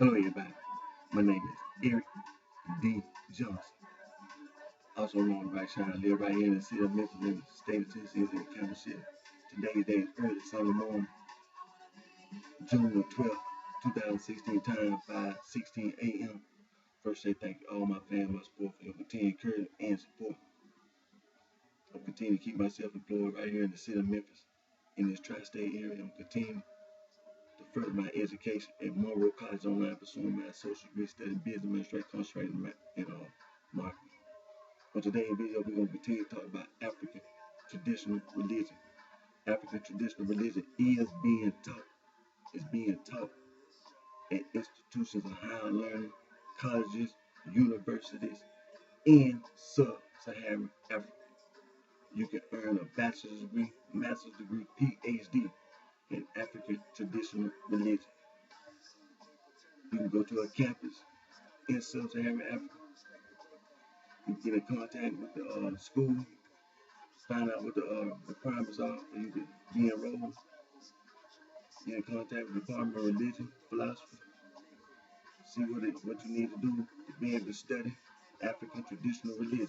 Hello, everybody. My name is Eric D. Johnson, also known as BrightShine. I live right here in the city of Memphis, in the state of Tennessee, in the county city. Today's day is early Sunday morning, June the 12th, 2016, time 5:16 a.m. First, say thank you to all my family, my support for your continued encouragement and support. I'm continuing to keep myself employed right here in the city of Memphis, in this tri-state area. I'm continuing to further my education at Monroe College Online, pursuing my associate degree, studying business administration, concentrating in marketing. On today's video, we're going to continue to talk about African traditional religion. African traditional religion is being taught. It's being taught at institutions of higher learning, colleges, universities in sub-Saharan Africa. You can earn a bachelor's degree, master's degree, PhD in African traditional religion. You can go to a campus in sub-Saharan Africa. You can get in contact with the school, find out what the requirements are for you to be enrolled. Get in contact with the Department of Religion, Philosophy, see what you need to do to be able to study African traditional religion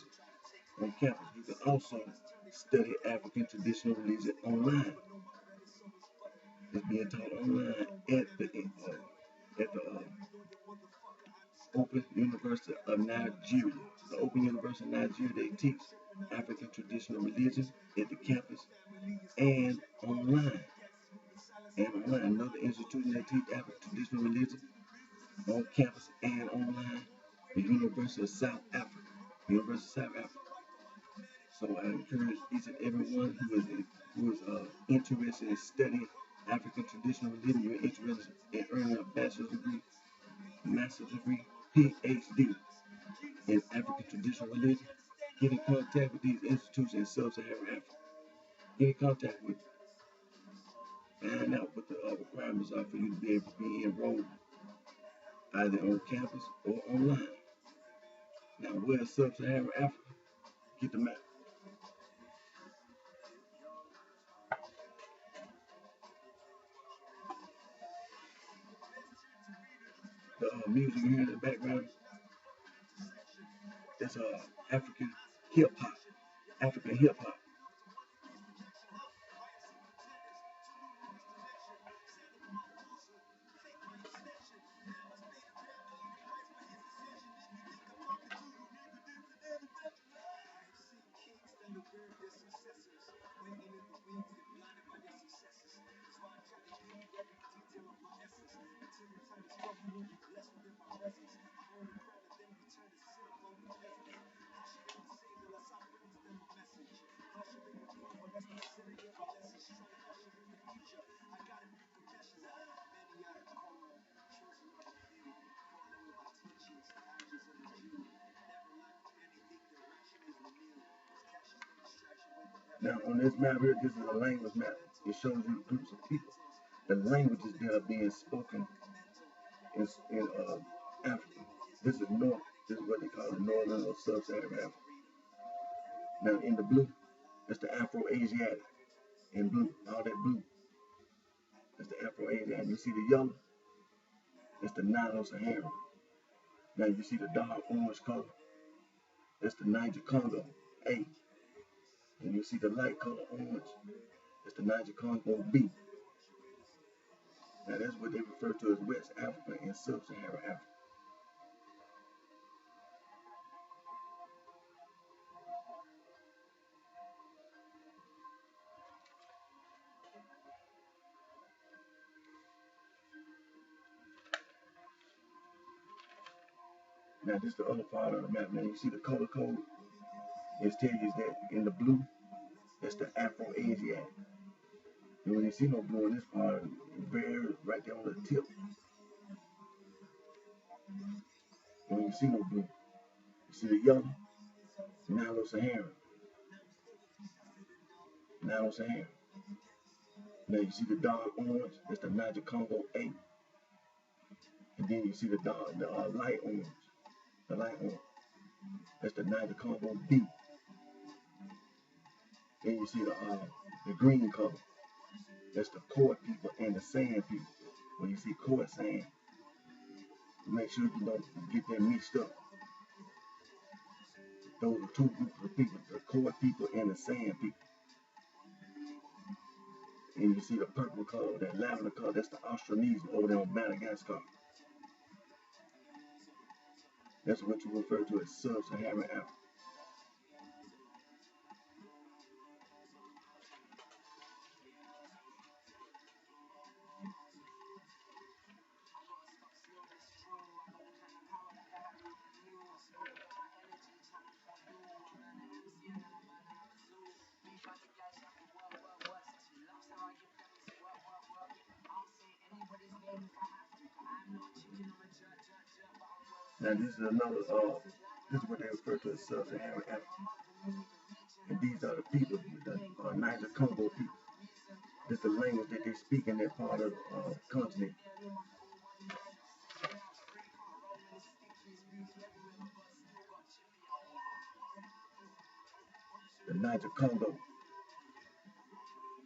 on campus. You can also study African traditional religion online. It's being taught online at the Open University of Nigeria. The Open University of Nigeria, they teach African traditional religion at the campus and online. Another institution that teach African traditional religion on campus and online, the University of South Africa. University of South Africa. So I encourage each and everyone who is interested in studying African traditional religion, you're interested in earning a bachelor's degree, master's degree, PhD in African traditional religion, get in contact with these institutions in sub-Saharan Africa. Get in contact with them. Find out what the requirements are for you to be able to be enrolled either on campus or online. Now, where's sub-Saharan Africa? Get the map. The music you hear in the background, that's African hip hop. African hip hop. Now, on this map here, this is a language map. It shows you groups of people. The languages that are being spoken in Africa. This is North. This is what they call the Northern or Sub-Saharan Africa. Now, in the blue, that's the Afro-Asiatic. In blue, all that blue, that's the Afro-Asiatic. You see the yellow, that's the Nilo-Saharan. Now, you see the dark orange color, that's the Niger-Congo A. And you see the light color orange, that's the Niger-Congo B. Now, that's what they refer to as West Africa and Sub-Saharan Africa. Now, this is the other part of the map. Now, you see the color code? It tells you that in the blue, that's the Afro-Asiatic. And when you see no blue in this part, it's very right there on the tip. And when you see no blue, you see the yellow, Nilo-Saharan. Nilo-Saharan. Now you see the dark orange, that's the Niger-Congo A. And then you see the light orange. The light orange, that's the Niger-Congo B. Then you see the green color, that's the Court people and the Sand people. When you see Court sand, Make sure you don't get them mixed up. Those are two groups of people, the Khoi people and the Sand people. And you see the purple color, that lavender color, that's the Austronesian over there on Madagascar. That's what you refer to as sub-Saharan Africa. Now this is another, this is what they refer to as sub-Saharan Africa. And these are the people, the Niger Congo people. This is the language that they speak in that part of the continent. The Niger Congo,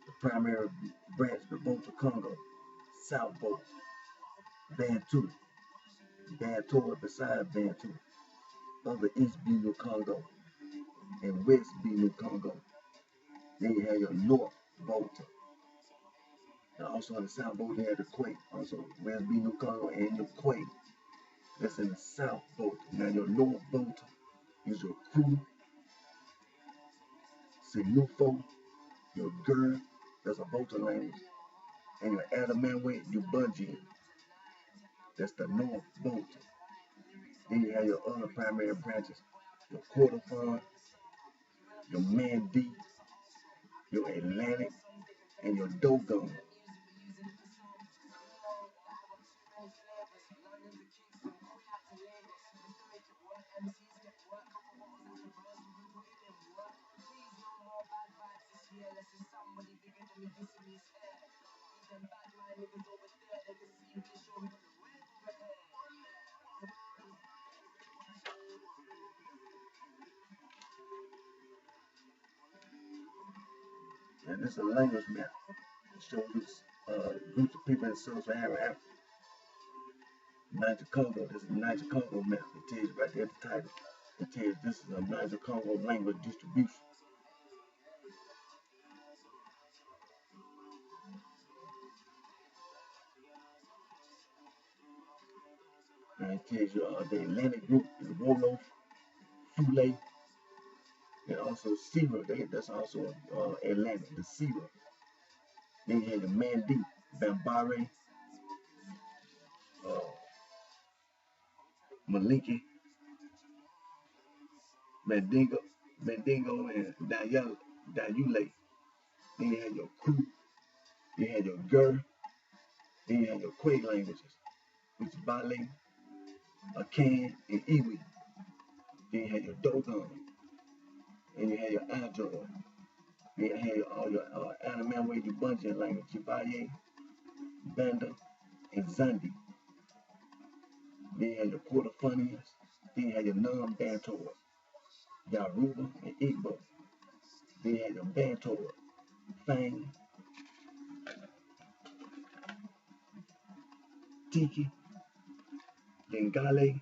the primary branch, the Volta Congo, South Volta, Bantu, Bantoa beside Bantu, other East Benue Congo, and West Benue Congo. Then you have your North Volta. And also in the South Volta, you have the Quake, also West Benue Congo and your Quake. That's in the South Volta. Now your North Volta is your Kru, Sinufo, your Gur, that's a Volta language, and your Adamantwe, your Budgie, that's the North Volta. Then you have your other primary branches, your Kordofan, your Mandi, your Atlantic, and your Dogon. And this is a language map. It shows groups of people in sub-Saharan Africa. Niger Congo, this is the Niger Congo map. It tells you right there at the title. It tells you this is a Niger Congo language distribution. And it tells you the Atlantic group is Wolof, Fule, and also Sira. That's also Atlantic, the Sira. Then you have the Mandi, Bambare, uh, Malinke, Mandingo, and Dayule. Then you have your Kru, you have your Gur, then you have your Quay languages, which is Bale, Akan, and Iwi. Then you have your Dogon, and you have your Adjor. Then you have all your Anamantwe, Bunjan language, Chibaye, Banda, and Zandi. Then you have your Kordofanians. Then you have your non-Bantoa, Yaruba, and Igbo. Then you have your Bantoa, Fang, Tiki, Dengale,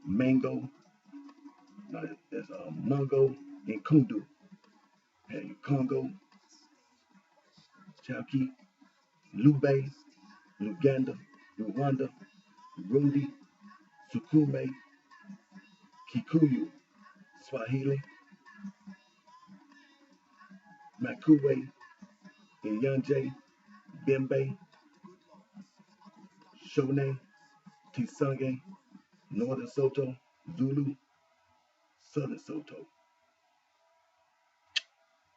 Mango, there's Mungo, and Kundu. You have your Congo, Chauki, Lube, Luganda, Rwanda, Burundi, Sukume, Kikuyu, Swahili, Makuwe, Inyanje, Bembe, Shone, Tisange, Northern Soto, Zulu, Southern Soto,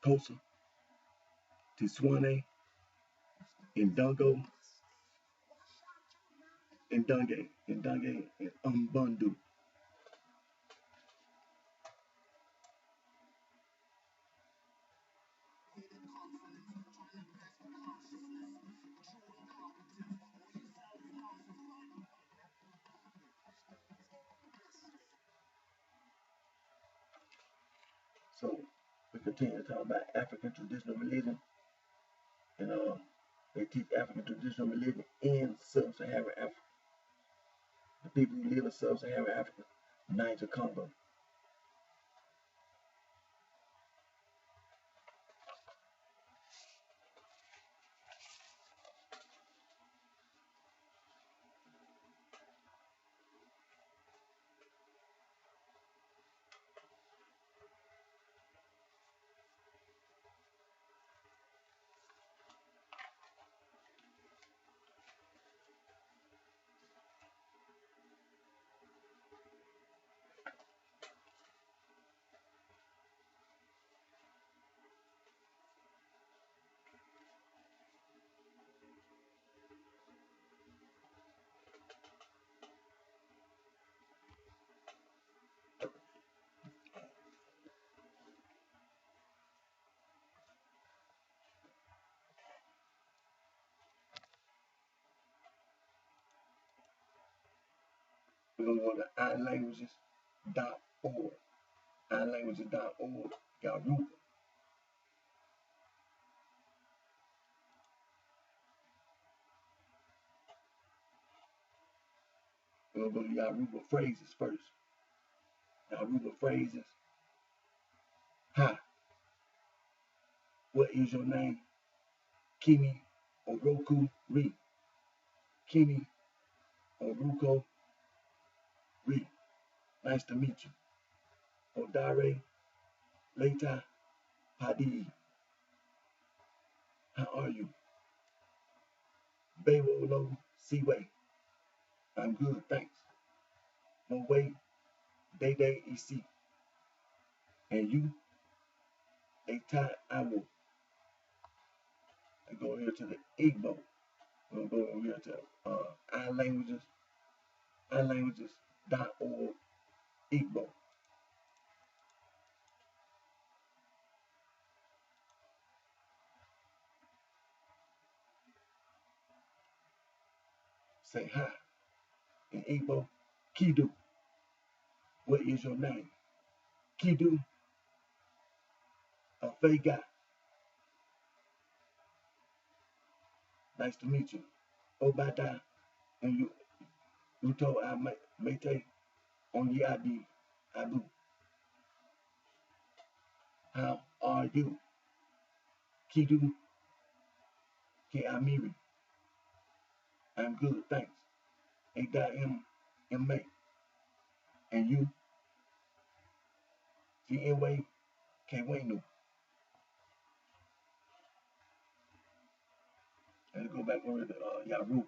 Kosa, Tiswane, Indongo, Indonge, and Umbundu. So we continue to talk about African traditional religion, and they teach African traditional religion in sub-Saharan Africa. the people who live in sub-Saharan Africa, Niger, Congo. We're going to go to ilanguages.org. ilanguages.org. Yaruba. We're going to go to Yaruba phrases first. Yaruba phrases. Hi, what is your name? Kimi Oroku Ri. Kimi Oruko Ri. Nice to meet you. Odare Leta Padi. How are you? Bewolo Siwe. I'm good, thanks. Mowe Dede Isi. And you? Eta Awu. I go here to the Igbo. We'll go over here to ilanguages.org Igbo. Say hi. In Igbo, Kidu. What is your name? Kidu Afega. Nice to meet you. Obata and you Uto Mete Onyadi Abu. How are you? Kidu Ke Amiri. I'm good, thanks. Ada M. And you? Fienwe Kewenu. Let's go back over to Yaru.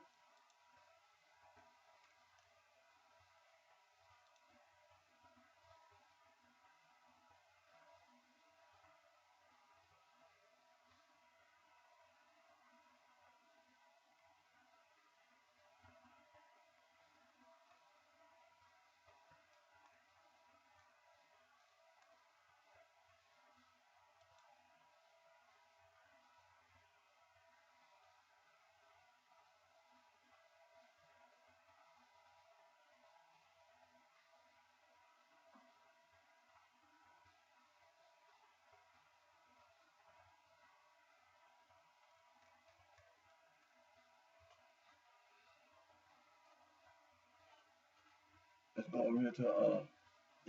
Let's go over here to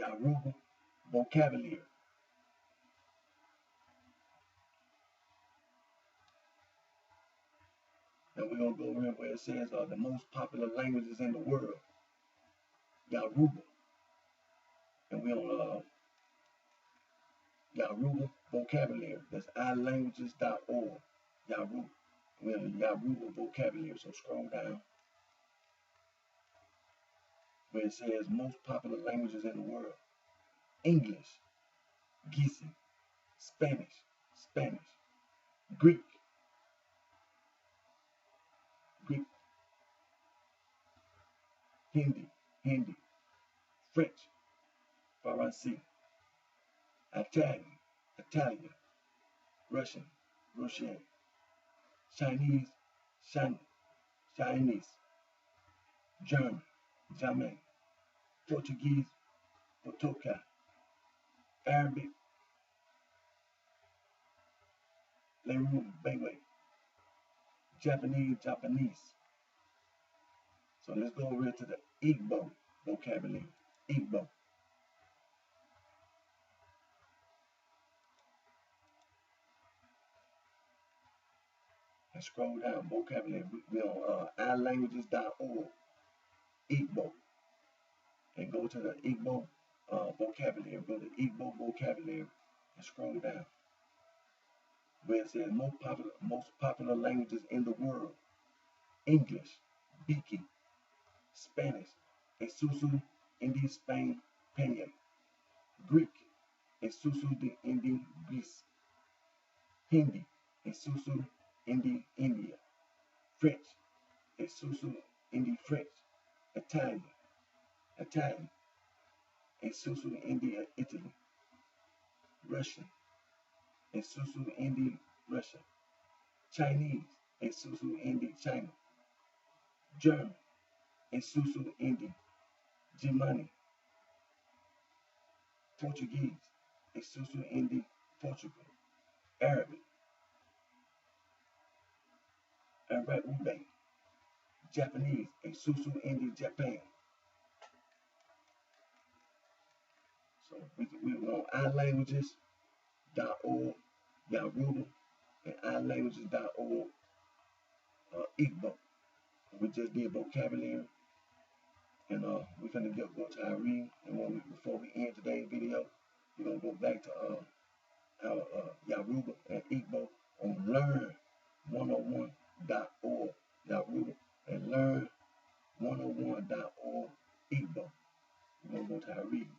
Yaru vocabulary. And we're going to go over here where it says the most popular languages in the world. Yaruba. And we're on Yaruba vocabulary. That's ilanguages.org. Yaruba. We're on Yaruba vocabulary. So scroll down where it says most popular languages in the world. English, Gisi, Spanish, Greek, Hindi, French, Farsi, Italian, Russian, Chinese, Chinese, German, Portuguese, Potoka, Arabic, Leru, Bewe, Japanese, So let's go over to the Igbo vocabulary. Igbo. And scroll down vocabulary. We're on ilanguages.org. Igbo. And go to the Igbo vocabulary. Go to Igbo vocabulary and scroll down. Where it says most popular languages in the world. English, Biki, Spanish, Esusu, Indi, Spain, Penya, Greek, Esusu de Indi, Greece, Hindi, Esusu, Indi, India, French, Esusu, Indi, French, Italian, Esusu, India, Italy, Russian, Esusu, Indi, Russia, Chinese, Esusu, Indi, China, German, Esusu, Indi, Germany, Portuguese, Esusu, Indi, Portugal, Arabic, Arabic, Japanese, Esusu, Indi, Japan. So we on ilanguages.org, Yaruba, and ilanguages.org, Igbo. We just did vocabulary, and we're gonna go to our reading. And before we end today's video, we're gonna go back to our Yaruba and Igbo on learn101.org, Yaruba, and learn101.org, Igbo. We're gonna go to our reading.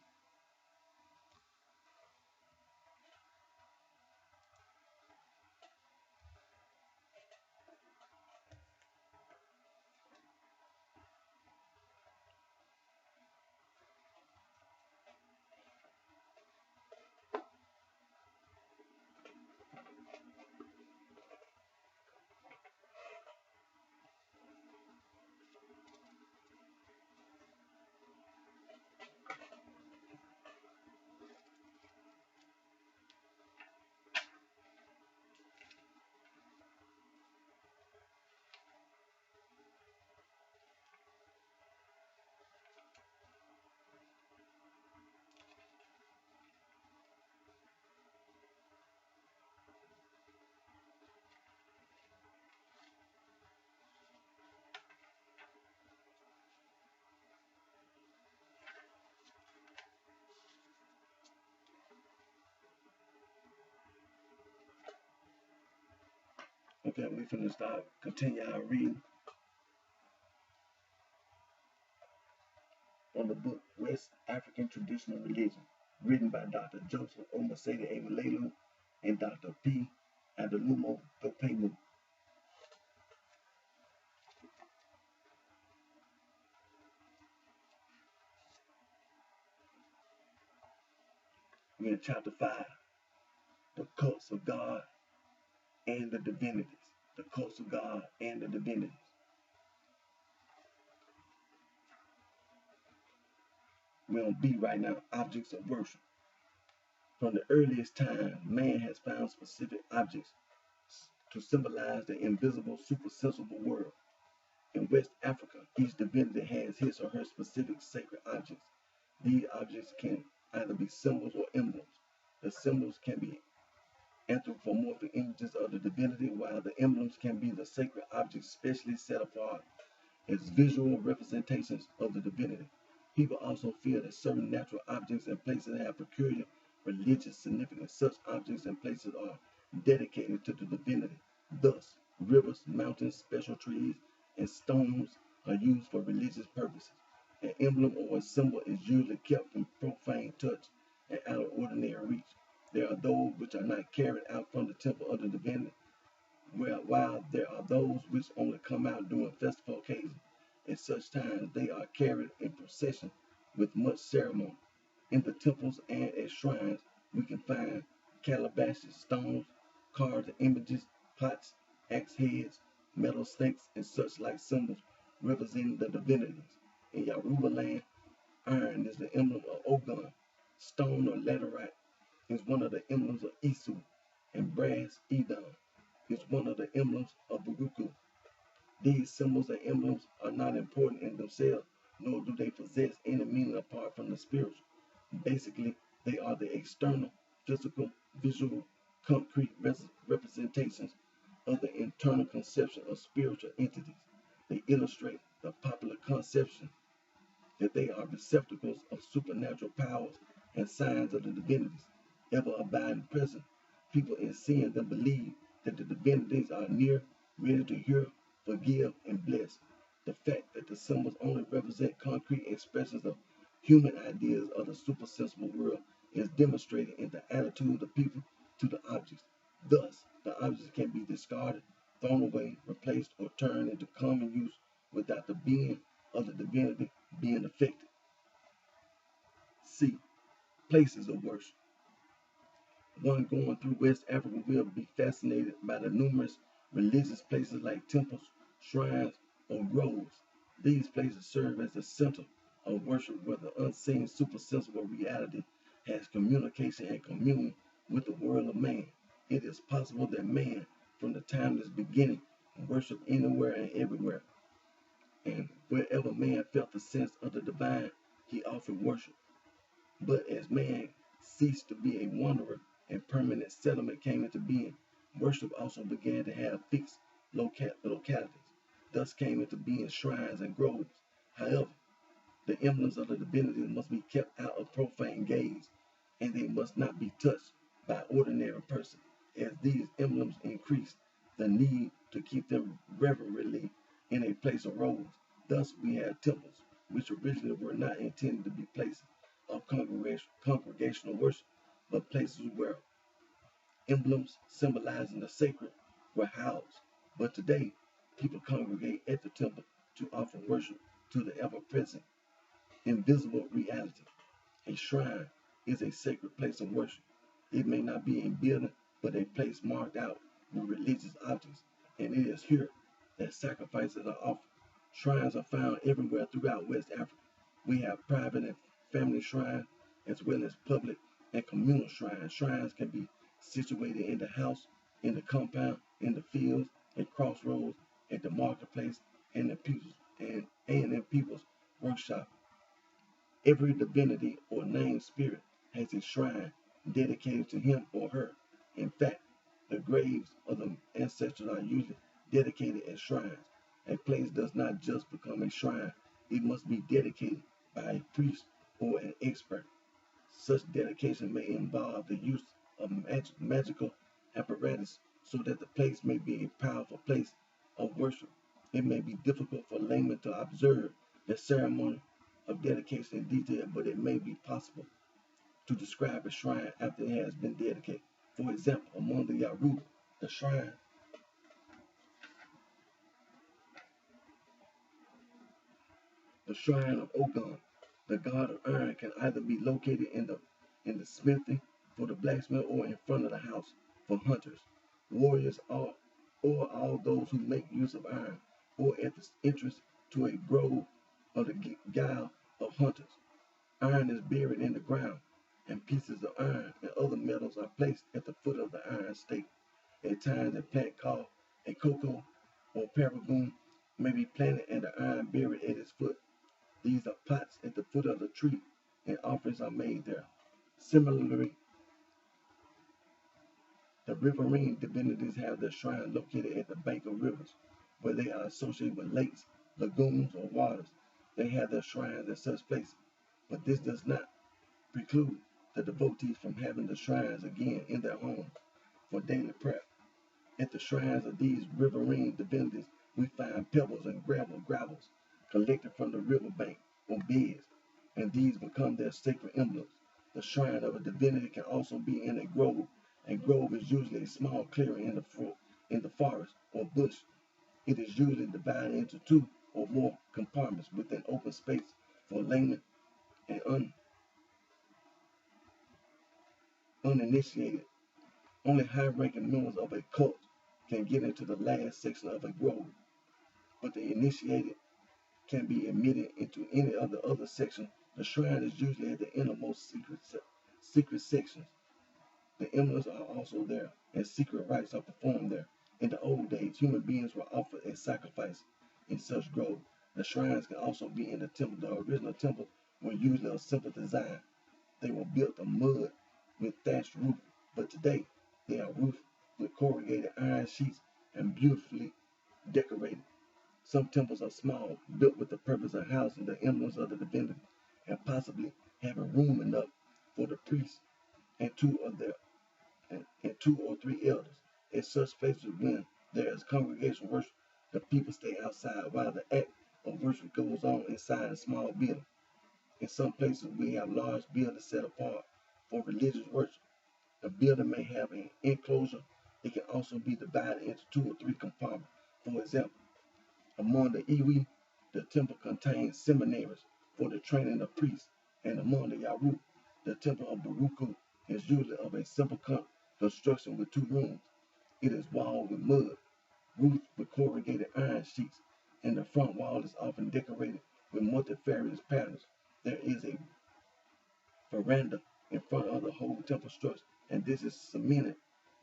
Okay, we're finna continue our reading on the book West African Traditional Religion, written by Dr. Joseph Omasede Emalelu and Dr. P. Adalumo Thopemu. We're in chapter 5, the cults of God and the divinities. The cults of God and the divinities. We're on B right now, objects of worship. From the earliest time, man has found specific objects to symbolize the invisible, supersensible world. In West Africa, each divinity has his or her specific sacred objects. These objects can either be symbols or emblems. The symbols can be anthropomorphic images of the divinity, while the emblems can be the sacred objects specially set apart as visual representations of the divinity. People also feel that certain natural objects and places have peculiar religious significance. Such objects and places are dedicated to the divinity. Thus, rivers, mountains, special trees, and stones are used for religious purposes. An emblem or a symbol is usually kept from profane touch and out of ordinary reach. There are those which are not carried out from the temple of the divinity, while there are those which only come out during festival occasions. At such times, they are carried in procession with much ceremony. In the temples and at shrines, we can find calabashes, stones, carved images, pots, axe heads, metal snakes, and such like symbols representing the divinities. In Yoruba land, iron is the emblem of Ogun. Stone or laterite is one of the emblems of Isu, and brass, Edom, is one of the emblems of Baruku. These symbols and emblems are not important in themselves, nor do they possess any meaning apart from the spiritual. Basically, they are the external, physical, visual, concrete representations of the internal conception of spiritual entities. They illustrate the popular conception that they are receptacles of supernatural powers and signs of the divinities, ever abiding present. People in seeing them believe that the divinities are near, ready to hear, forgive, and bless. The fact that the symbols only represent concrete expressions of human ideas of the supersensible world is demonstrated in the attitude of the people to the objects. Thus, the objects can be discarded, thrown away, replaced, or turned into common use without the being of the divinity being affected. C. Places of worship. One going through West Africa will be fascinated by the numerous religious places like temples, shrines, or groves. These places serve as the center of worship where the unseen supersensible reality has communication and communion with the world of man. It is possible that man, from the timeless beginning, worshiped anywhere and everywhere. And wherever man felt the sense of the divine, he offered worship. But as man ceased to be a wanderer and permanent settlement came into being, worship also began to have fixed localities. Thus came into being shrines and groves. However, the emblems of the divinity must be kept out of profane gaze, and they must not be touched by ordinary persons. As these emblems increase, the need to keep them reverently in a place arose. Thus we have temples, which originally were not intended to be places of congregational worship, but places where emblems symbolizing the sacred were housed. But today, people congregate at the temple to offer worship to the ever-present, invisible reality. A shrine is a sacred place of worship. It may not be a building, but a place marked out with religious objects, and it is here that sacrifices are offered. Shrines are found everywhere throughout West Africa. We have private and family shrines, as well as public and communal shrines. Shrines can be situated in the house, in the compound, in the fields, at crossroads, at the marketplace, and in people's workshop. Every divinity or named spirit has a shrine dedicated to him or her. In fact, the graves of the ancestors are usually dedicated as shrines. A place does not just become a shrine, it must be dedicated by a priest or an expert. Such dedication may involve the use of magical apparatus so that the place may be a powerful place of worship. It may be difficult for laymen to observe the ceremony of dedication in detail, but it may be possible to describe a shrine after it has been dedicated. For example, among the Yoruba, the shrine of Ogun, the god of iron, can either be located in the smithy for the blacksmith or in front of the house for hunters, warriors, or all those who make use of iron, or at the entrance to a grove of the guile of hunters. Iron is buried in the ground, and pieces of iron and other metals are placed at the foot of the iron stake. At times, a plant called a cocoa or paraboom may be planted and the iron buried at its foot. These are pots at the foot of the tree, and offerings are made there. Similarly, the riverine divinities have their shrine located at the bank of rivers, where they are associated with lakes, lagoons, or waters. They have their shrines at such places, but this does not preclude the devotees from having the shrines again in their homes for daily prayer. At the shrines of these riverine divinities, we find pebbles and gravels collected from the riverbank or beds, and these become their sacred emblems. The shrine of a divinity can also be in a grove. A grove is usually a small clearing in the forest or bush. It is usually divided into two or more compartments with an open space for laymen and uninitiated. Only high-ranking members of a cult can get into the last section of a grove, but the initiated can be admitted into any of the other sections. The shrine is usually at the innermost secret sections. The emblems are also there, and secret rites are performed there. In the old days, human beings were offered as sacrifice in such groves. The shrines can also be in the temple. The original temples were usually of simple design. They were built of mud with thatched roof, but today they are roofed with corrugated iron sheets and beautifully decorated. Some temples are small, built with the purpose of housing the emblems of the divinity and possibly having room enough for the priest and two or three elders. In such places, when there is congregation worship, the people stay outside while the act of worship goes on inside a small building. In some places, we have large buildings set apart for religious worship. The building may have an enclosure. It can also be divided into two or three compartments. For example, among the Iwi, the temple contains seminaries for the training of priests, and among the Yaru, the temple of Baruku is usually of a simple construction with two rooms. It is walled with mud, roofed with corrugated iron sheets, and the front wall is often decorated with multifarious patterns. There is a veranda in front of the whole temple structure, and this is cemented.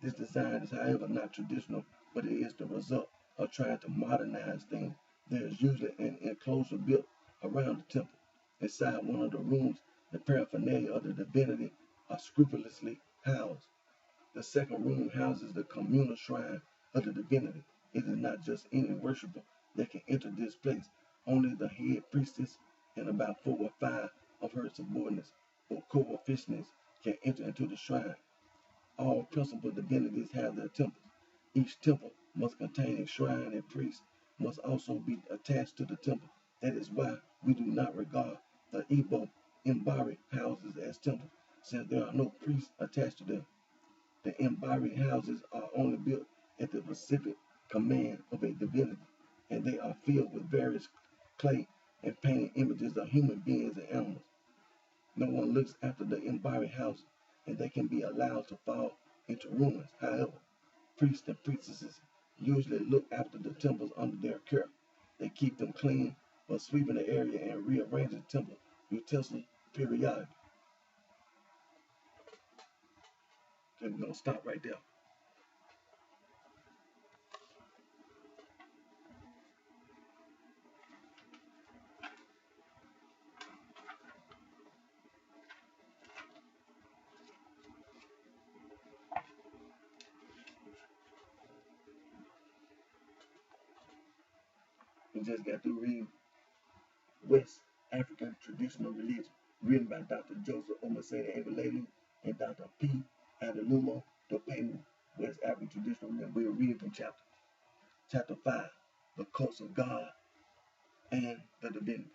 This design is, however, not traditional, but it is the result of trying to modernize things. There is usually an enclosure built around the temple. Inside one of the rooms, the paraphernalia of the divinity are scrupulously housed. The second room houses the communal shrine of the divinity. It is not just any worshiper that can enter this place. Only the head priestess and about 4 or 5 of her subordinates or co-officiants can enter into the shrine. All principal divinities have their temples. Each temple must contain a shrine, and priests must also be attached to the temple. That is why we do not regard the Igbo Mbari houses as temples, since there are no priests attached to them. The Mbari houses are only built at the specific command of a divinity, and they are filled with various clay and painted images of human beings and animals. No one looks after the Mbari houses, and they can be allowed to fall into ruins. However, priests and priestesses usually look after the temples under their care. They keep them clean by sweeping the area and rearranging temple utensils periodically. Okay, we're going to stop right there. We just got to read West African Traditional Religion, written by Dr. Joseph Omasede Ebalelu and Dr. P. Adelumo Dopemu, West African Traditional Religion. We're reading from chapter 5, The Cults of God and the Divinity.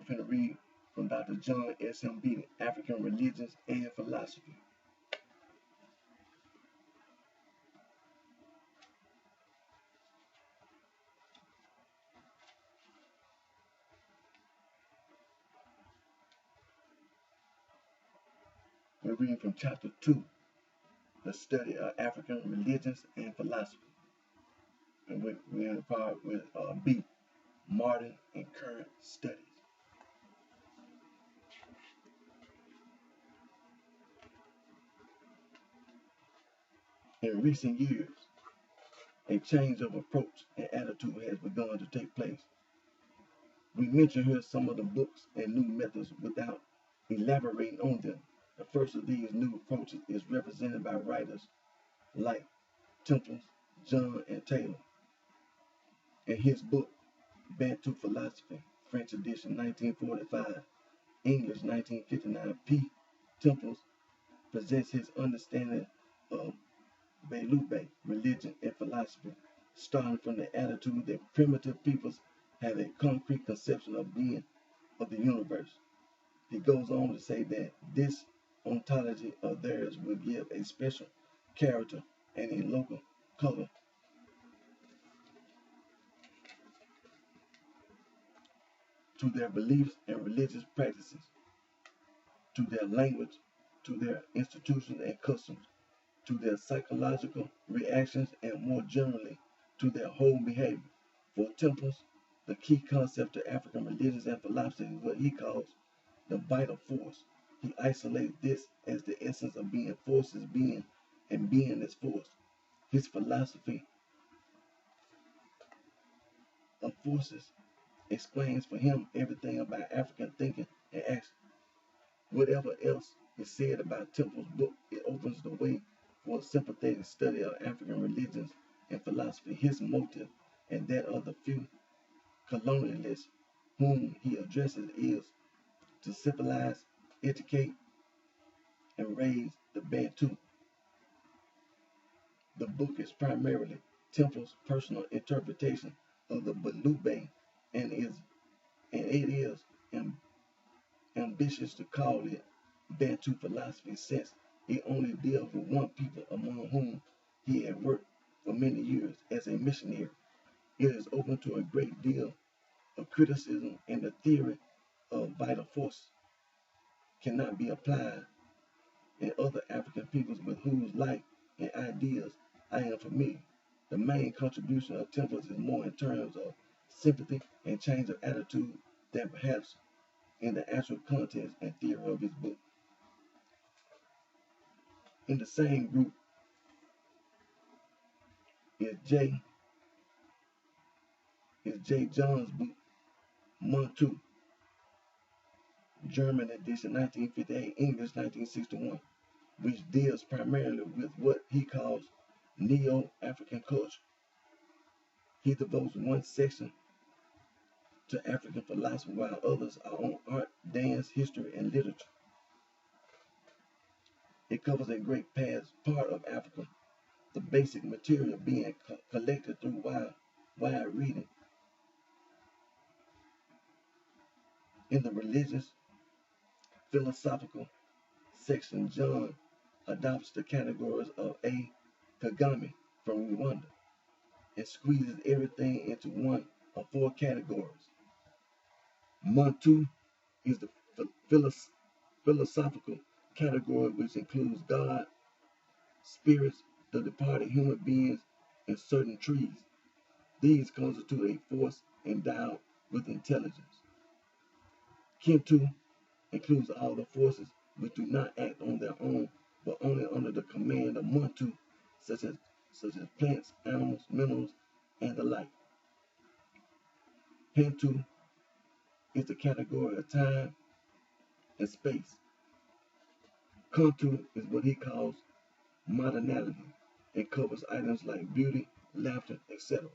I'm going to read from Dr. John S. M. Beatty, African Religions and Philosophy. We're reading from chapter 2, the study of African religions and philosophy. And we're in the part with B, modern and current studies. In recent years, a change of approach and attitude has begun to take place. We mention here some of the books and new methods without elaborating on them. The first of these new approaches is represented by writers like Temple, John, and Taylor. In his book, Bantu Philosophy, French edition 1945, English 1959, P. Temples presents his understanding of Belube, religion and philosophy, starting from the attitude that primitive peoples have a concrete conception of being of the universe. He goes on to say that this ontology of theirs will give a special character and a local color to their beliefs and religious practices, to their language, to their institutions and customs, to their psychological reactions, and more generally, to their whole behavior. For Temples, the key concept to African religions and philosophy is what he calls the vital force. He isolates this as the essence of being. Force is being, and being is force. His philosophy of forces explains for him everything about African thinking and action. Whatever else is said about Temple's book, it opens the way for a sympathetic study of African religions and philosophy. His motive, and that of the few colonialists whom he addresses, is to civilize, educate, and raise the Bantu. The book is primarily Temple's personal interpretation of the Belube, and it is ambitious to call it Bantu philosophy, since it only deals with one people among whom he had worked for many years as a missionary. It is open to a great deal of criticism, and the theory of vital force cannot be applied in other African peoples with whose life and ideas I am familiar. The main contribution of Temples is more in terms of sympathy and change of attitude than perhaps in the actual contents and theory of his book. In the same group is J. John's book, Montu, German edition 1958, English 1961, which deals primarily with what he calls Neo-African culture. He devotes one section to African philosophy, while others are on art, dance, history, and literature. It covers a great part of Africa, the basic material being collected through wide reading. In the religious, philosophical section, John adopts the categories of a Kagame from Rwanda and squeezes everything into one of four categories. Montu is the philosophical category, which includes God, spirits, the departed human beings, and certain trees. These constitute a force endowed with intelligence. Kintu includes all the forces which do not act on their own, but only under the command of Muntu, such as plants, animals, minerals, and the like. Hentu is the category of time and space. Kuntu is what he calls modernality and covers items like beauty, laughter, etc.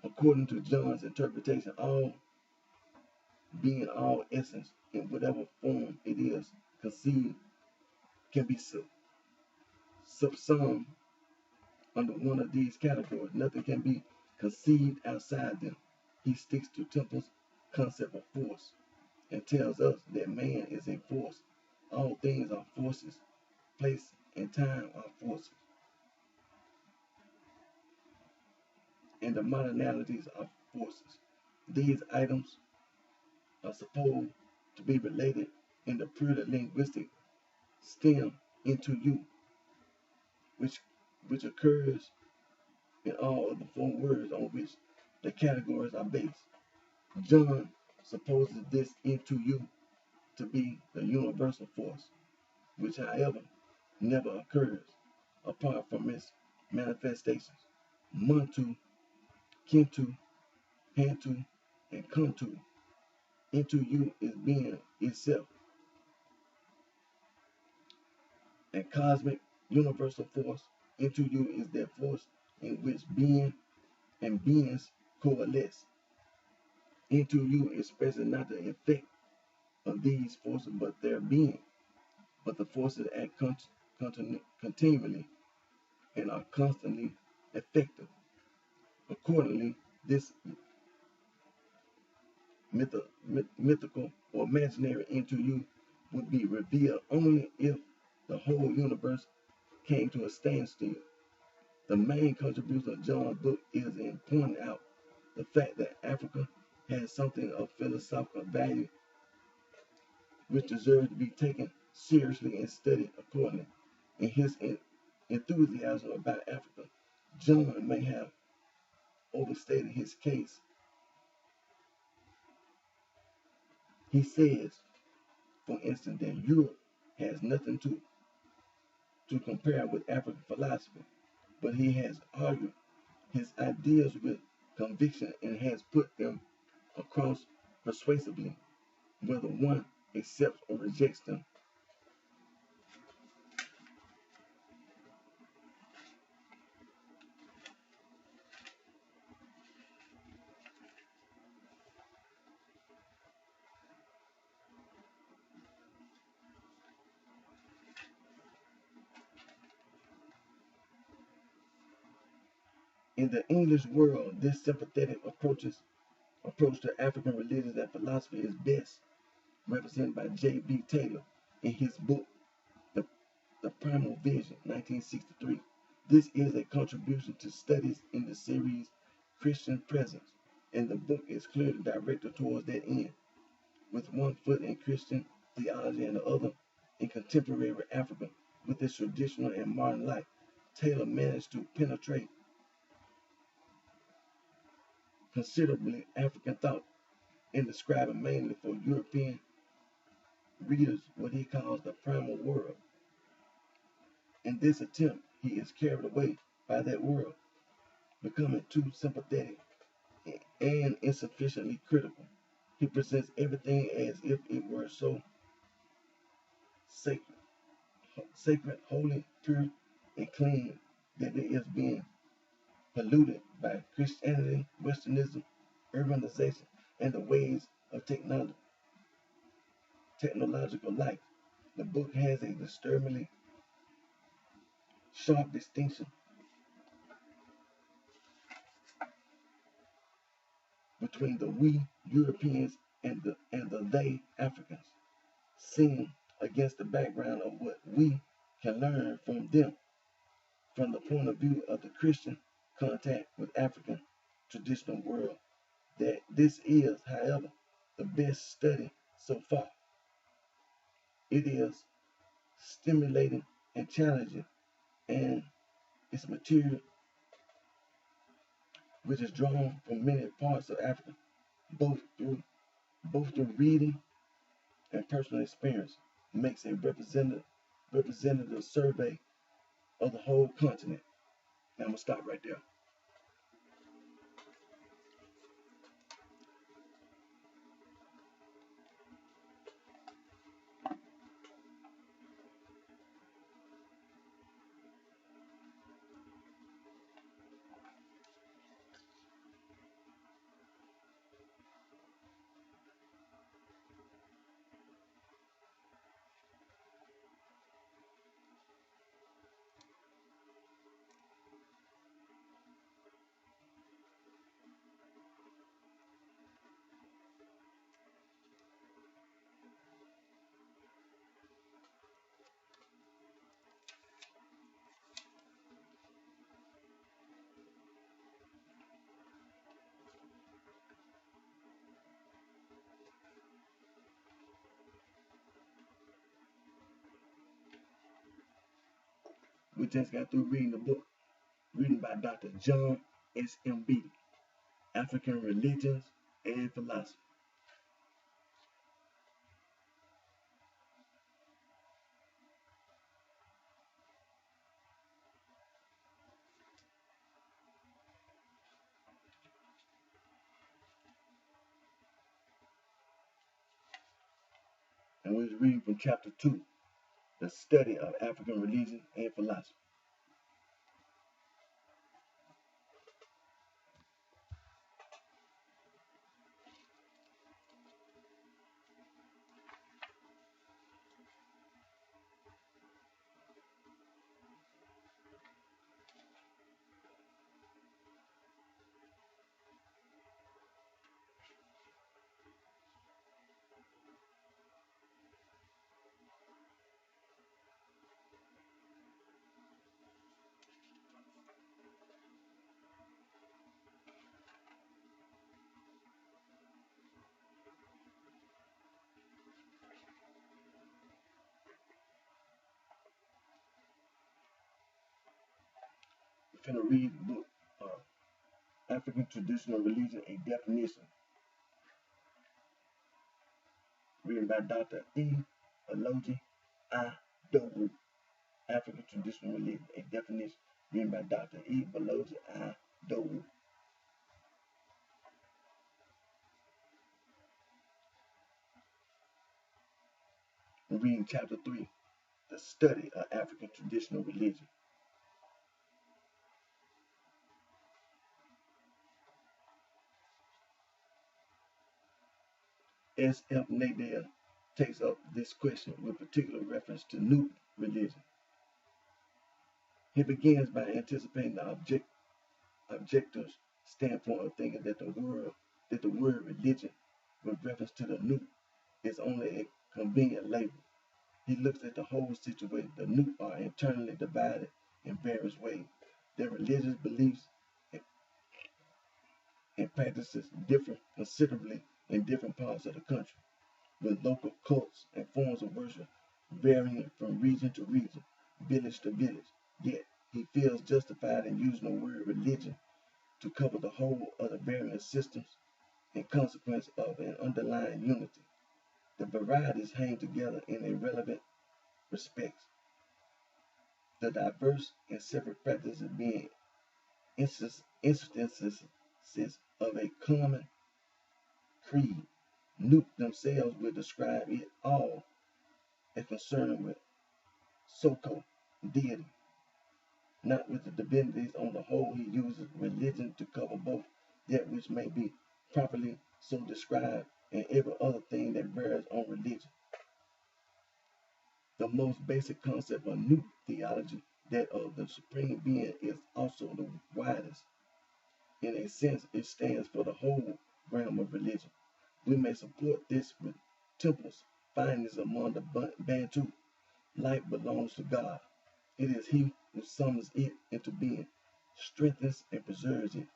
According to John's interpretation, all being, all essence, in whatever form it is conceived, can be subsumed under one of these categories. Nothing can be conceived outside them. He sticks to Temple's concept of force and tells us that man is a force. All things are forces. Place and time are forces. And the modernalities are forces. These items are supposed to be related in the purely linguistic stem into you, which occurs in all of the four words on which the categories are based. John supposes this into you to be the universal force, which, however, never occurs apart from its manifestations. Muntu, Kintu, Hantu, and Kuntu. Into you is being itself, and cosmic universal force. Into you is that force in which being and beings coalesce into you, expressing not the effect of these forces, but their being. But the forces act continually and are constantly effective. Accordingly, this mythical or imaginary into you would be revealed only if the whole universe came to a standstill. The main contribution of John's book is in pointing out the fact that Africa has something of philosophical value which deserves to be taken seriously and studied accordingly. In his enthusiasm about Africa, John may have overstated his case. He says, for instance, that Europe has nothing to compare with African philosophy, but he has argued his ideas with conviction and has put them across persuasively, whether one accepts or rejects them. In the English world, this sympathetic approach to African religions and philosophy is best represented by J.B. Taylor in his book, The, Primal Vision, 1963. This is a contribution to studies in the series Christian Presence, and the book is clearly directed towards that end. With one foot in Christian theology and the other in contemporary Africa with its traditional and modern life, Taylor managed to penetrate considerably African thought in describing mainly for European readers what he calls the primal world. In this attempt, he is carried away by that world, becoming too sympathetic and insufficiently critical. He presents everything as if it were so sacred, holy, pure, and clean that it is being polluted by Christianity, Westernism, urbanization, and the ways of technological life. The book has a disturbingly sharp distinction between the we Europeans and the they Africans, seen against the background of what we can learn from them from the point of view of the Christian contact with African traditional world. That this is, however, the best study so far. It is stimulating and challenging, and its material, which is drawn from many parts of Africa, both through reading and personal experience, makes a representative survey of the whole continent. Now I'm gonna stop right there. We just got through reading the book, reading by Dr. John S. M. Beatty, African Religions and Philosophy. And we was reading from chapter 2, the study of African religion and philosophy. finna read the book, African Traditional Religion, A Definition, written by Dr. E. Aloji Adowu. African Traditional Religion, A Definition, written by Dr. E. Aloji Adowu. We're reading chapter 3, the study of African traditional religion. S. F. Nadell takes up this question with particular reference to new religion. He begins by anticipating the objective's standpoint of thinking that the word religion, with reference to the new, is only a convenient label. He looks at the whole situation. The new are internally divided in various ways. Their religious beliefs and practices differ considerably in different parts of the country, with local cults and forms of worship varying from region to region, village to village. Yet he feels justified in using the word religion to cover the whole of the various systems in consequence of an underlying unity. The varieties hang together in irrelevant respects, the diverse and separate practices being instances of a common creed. Nuke themselves will describe it all as concerned with so-called deity, not with the divinities on the whole. He uses religion to cover both that which may be properly so described and every other thing that bears on religion. The most basic concept of new theology, that of the supreme being, is also the widest. In a sense, it stands for the whole realm of religion. We may support this with temples, findings among the Bantu. Life belongs to God. It is He who summons it into being, strengthens and preserves it.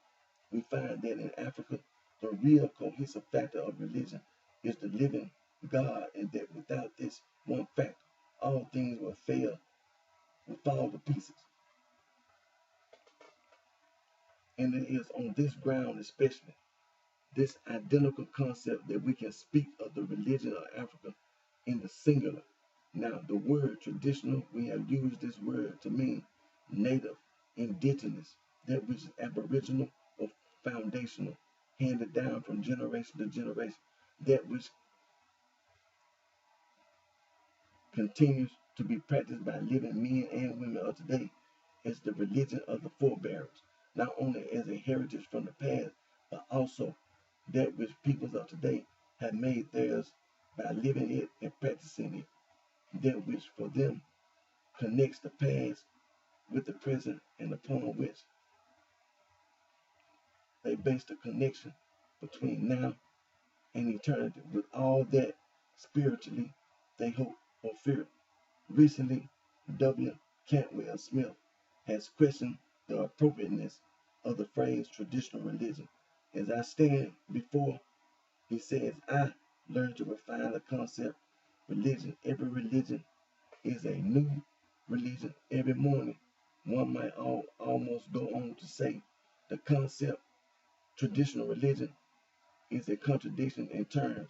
We find that in Africa, the real cohesive factor of religion is the living God, and that without this one factor, all things will fall to pieces. And it is on this ground, especially this identical concept, that we can speak of the religion of Africa in the singular. Now, the word traditional, we have used this word to mean native, indigenous, that which is aboriginal or foundational, handed down from generation to generation, that which continues to be practiced by living men and women of today as the religion of the forebears, not only as a heritage from the past, but also that which peoples of today have made theirs by living it and practicing it, that which for them connects the past with the present and upon which they base the connection between now and eternity with all that spiritually they hope or fear. Recently, W. Cantwell Smith has questioned the appropriateness of the phrase traditional religion. As I stand before, he says, I learned to refine the concept religion. Every religion is a new religion every morning. One might almost go on to say the concept traditional religion is a contradiction in terms.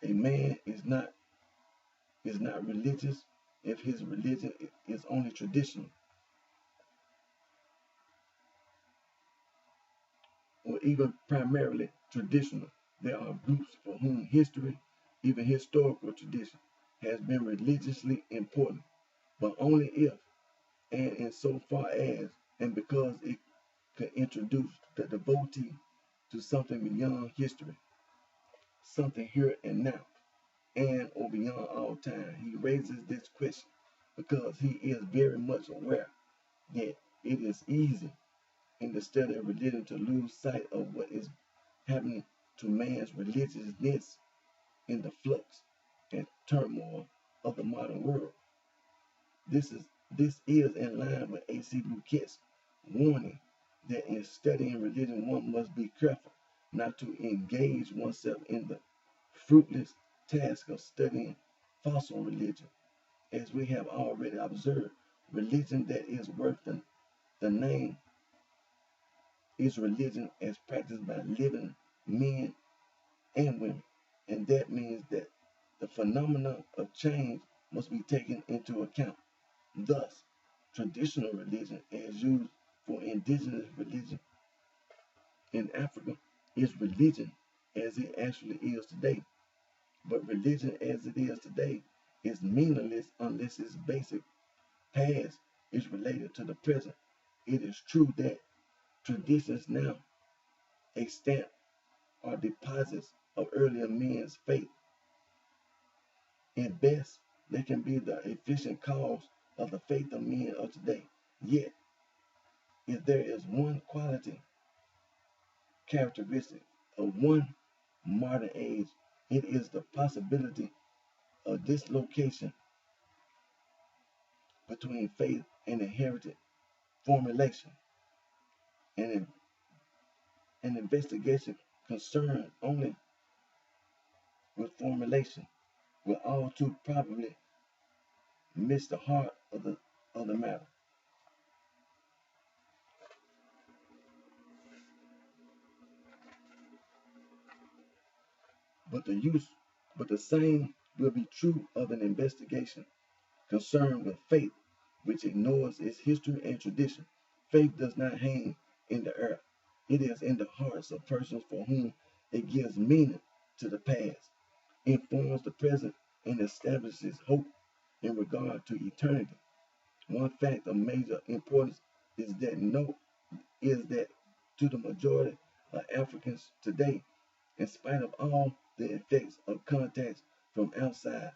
A man is not religious if his religion is only traditional, or even primarily traditional. There are groups for whom history, even historical tradition, has been religiously important, but only if and in so far as and because it could introduce the devotee to something beyond history, something here and now, and or beyond all time. He raises this question because he is very much aware that it is easy in the study of religion to lose sight of what is happening to man's religiousness in the flux and turmoil of the modern world. This is in line with A.C. Bouquet's warning that in studying religion one must be careful not to engage oneself in the fruitless task of studying fossil religion. As we have already observed, religion that is worth the name is religion as practiced by living men and women. And that means that the phenomena of change must be taken into account. Thus, traditional religion, as used for indigenous religion in Africa, is religion as it actually is today. But religion as it is today is meaningless unless its basic past is related to the present. It is true that traditions now extant are deposits of earlier men's faith. At best, they can be the efficient cause of the faith of men of today. Yet, if there is one quality characteristic of one modern age, it is the possibility of dislocation between faith and inherited formulation. And an investigation concerned only with formulation will all too probably miss the heart of the matter. But the same will be true of an investigation concerned with faith, which ignores its history and tradition. Faith does not hang in the air. It is in the hearts of persons for whom it gives meaning to the past, informs the present, and establishes hope in regard to eternity. One fact of major importance is that to the majority of Africans today, in spite of all the effects of contacts from outside,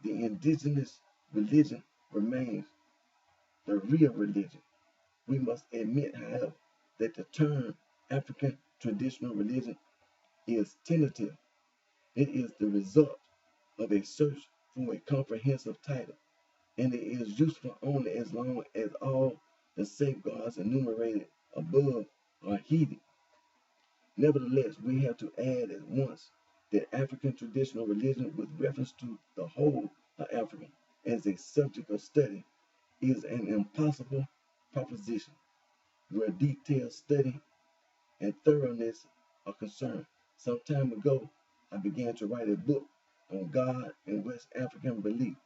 the indigenous religion remains the real religion. We must admit, however, that the term African traditional religion is tentative. It is the result of a search for a comprehensive title, and it is useful only as long as all the safeguards enumerated above are heeded. Nevertheless, we have to add at once that African traditional religion, with reference to the whole of Africa as a subject of study, is an impossible proposition where detailed study and thoroughness are concerned. Some time ago, I began to write a book on God and West African belief.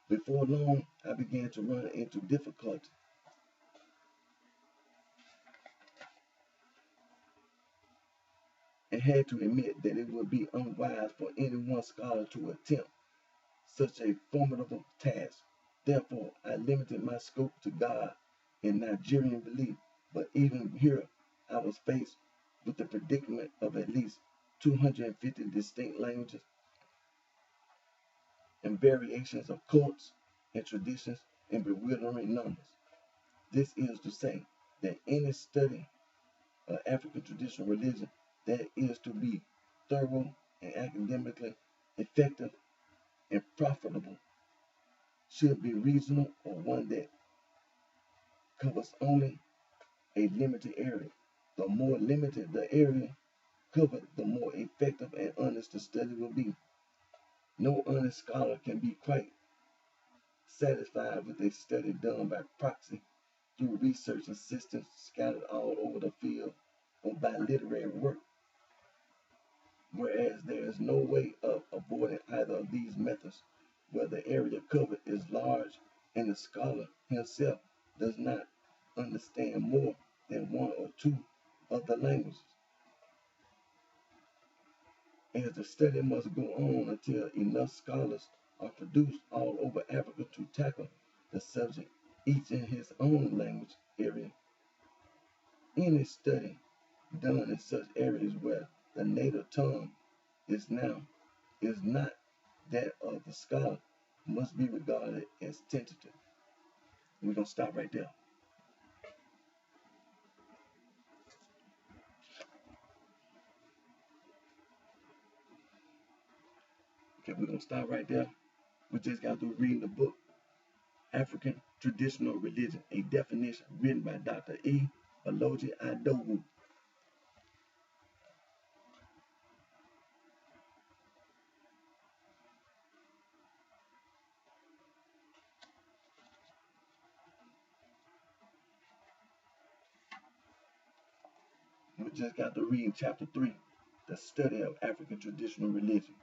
Before long, I began to run into difficulty and had to admit that it would be unwise for any one scholar to attempt such a formidable task. Therefore, I limited my scope to God and Nigerian belief. But even here, I was faced with the predicament of at least 250 distinct languages and variations of cults and traditions in bewildering numbers. This is to say that any study of African traditional religion that is to be thorough and academically effective and profitable should be regional or one that covers only a limited area. The more limited the area covered, the more effective and honest the study will be. No honest scholar can be quite satisfied with a study done by proxy through research assistants scattered all over the field or by literary work, whereas there is no way of avoiding either of these methods where the area covered is large and the scholar himself does not understand more than one or two of the languages. As the study must go on until enough scholars are produced all over Africa to tackle the subject, each in his own language area. Any study done in such areas where the native tongue is not that of the scholar must be regarded as tentative. We're gonna stop right there. Okay, we're gonna stop right there. We just got through reading the book African Traditional Religion, a definition written by Dr. E. Aloji Adowu. We just got to read chapter 3, the study of African traditional religion.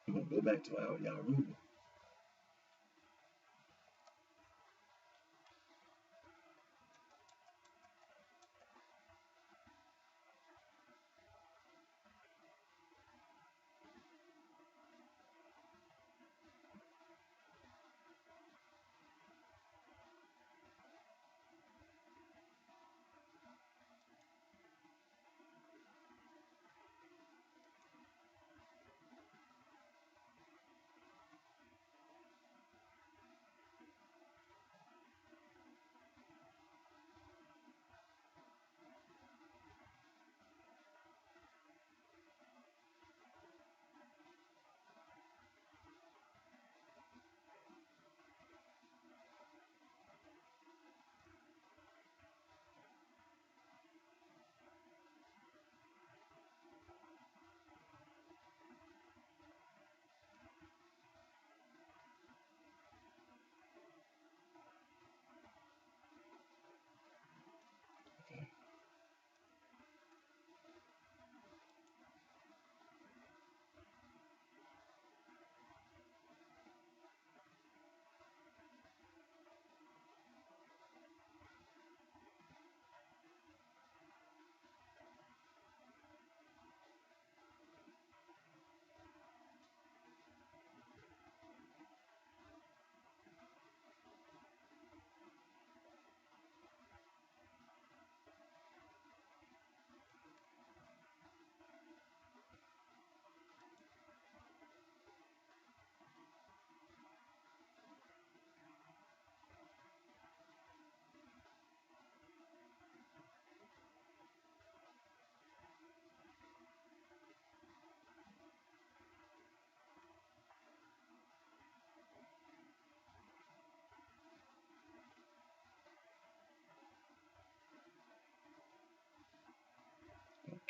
We're going to go back to our Yaruba.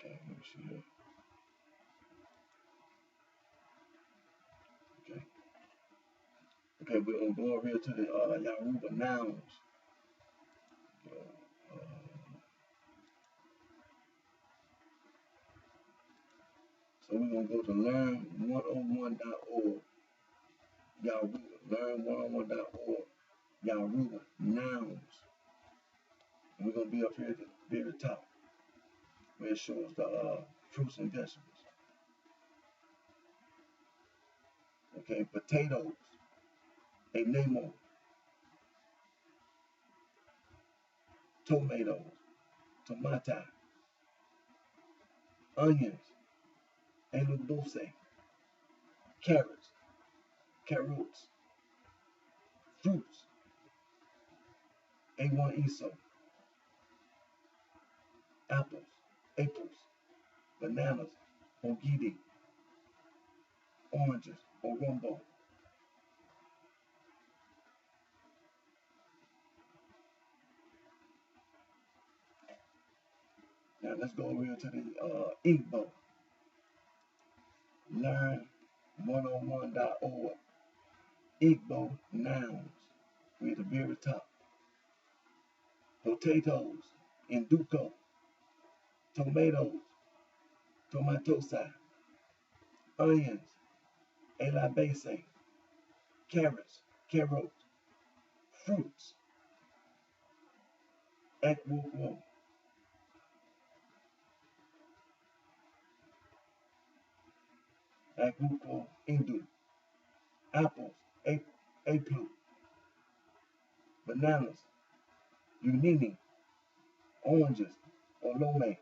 Okay, let me see here. Okay. Okay, we're going to go over here to the Yaruba nouns. So we're going to go to learn101.org, Yaruba, learn101.org, Yaruba nouns. And we're going to be up here at the very top where it shows the fruits and vegetables. Okay, potatoes, enemo, tomatoes, tomata, onions, elubose, carrots, carrots, fruits, A1 iso, apples, apples, bananas, ogidi, oranges, orombo. Now let's go over here to the Igbo. Learn101.org. Igbo nouns. We're at the very top. Potatoes, induco. Tomatoes, tomatosa. Onions, elabese. Carrots, carrot. Fruits, ekwukwo. Ekwukwo, indu. Apples, aplu. Bananas, unini. Oranges, olome.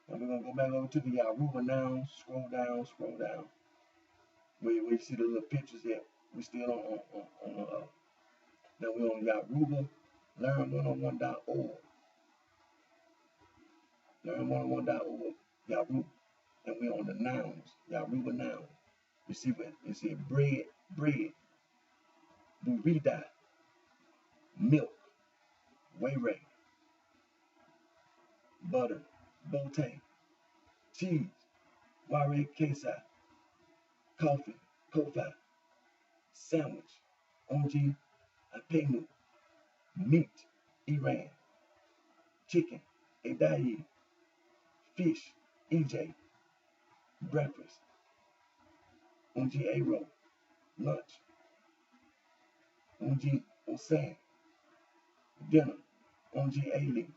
And we're going to go back over to the Yaruba nouns. Scroll down, scroll down. Where you see the little pictures yet. We still on now we're on Yaruba, learn101.org. Learn101.org, Yaruba. And we're on the nouns, Yaruba nouns. You see what you see bread, burida, milk, wayray, butter, bote, cheese, Ware Quesai, coffee, Kofi, sandwich, Onji Apenu, meat, Iran, chicken, Edayi, fish, EJ, breakfast, Onji Aro, lunch, Onji Osan, dinner, Onji Ali.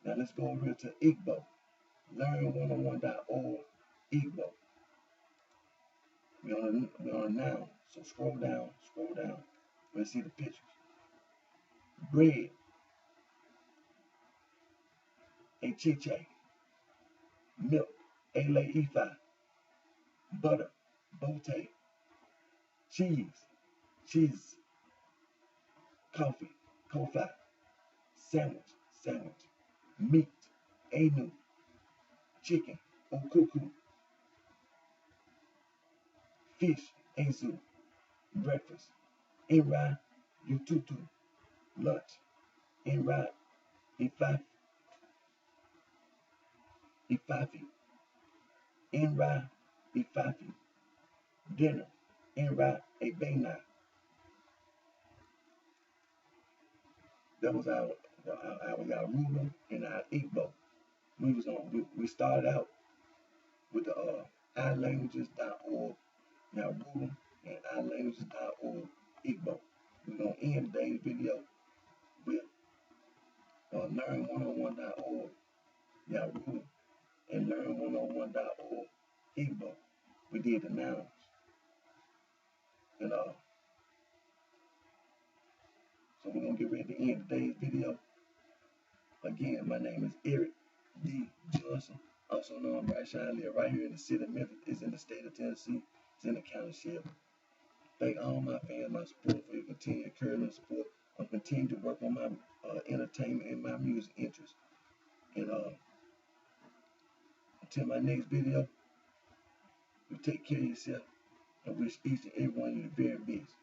Now let's go over to Igbo. Learn101.org, Igbo. We're on now, so scroll down. We'll see the pictures. Bread, Echiche, milk, Ele Ifa, butter, Bote, cheese, coffee, Kofi, sandwich, meat, Anu, chicken, Okuku, fish, Ezu, breakfast, Enra, Ututu, lunch, Enra, Ifafi, Enra, Ifafi, dinner, Enra, Ebena. That was our Yaruba and our Igbo. We started out with the ilanguages.org, Yaruba, and ilanguages.org, Igbo. We're going to end today's video with learn101.org, Yaruba, and learn101.org, Igbo. We did the nouns. And so we're going to get ready to end today's video. Again, my name is Eric D. Johnson, also known as BrightShine. I live right here in the city of Memphis. It's in the state of Tennessee. It's in the county of Shelby. Thank all my fans, my support, for your continued encouragement and support. I'm continuing to work on my entertainment and my music interests. And until my next video, you take care of yourself and wish each and every one of you the very best.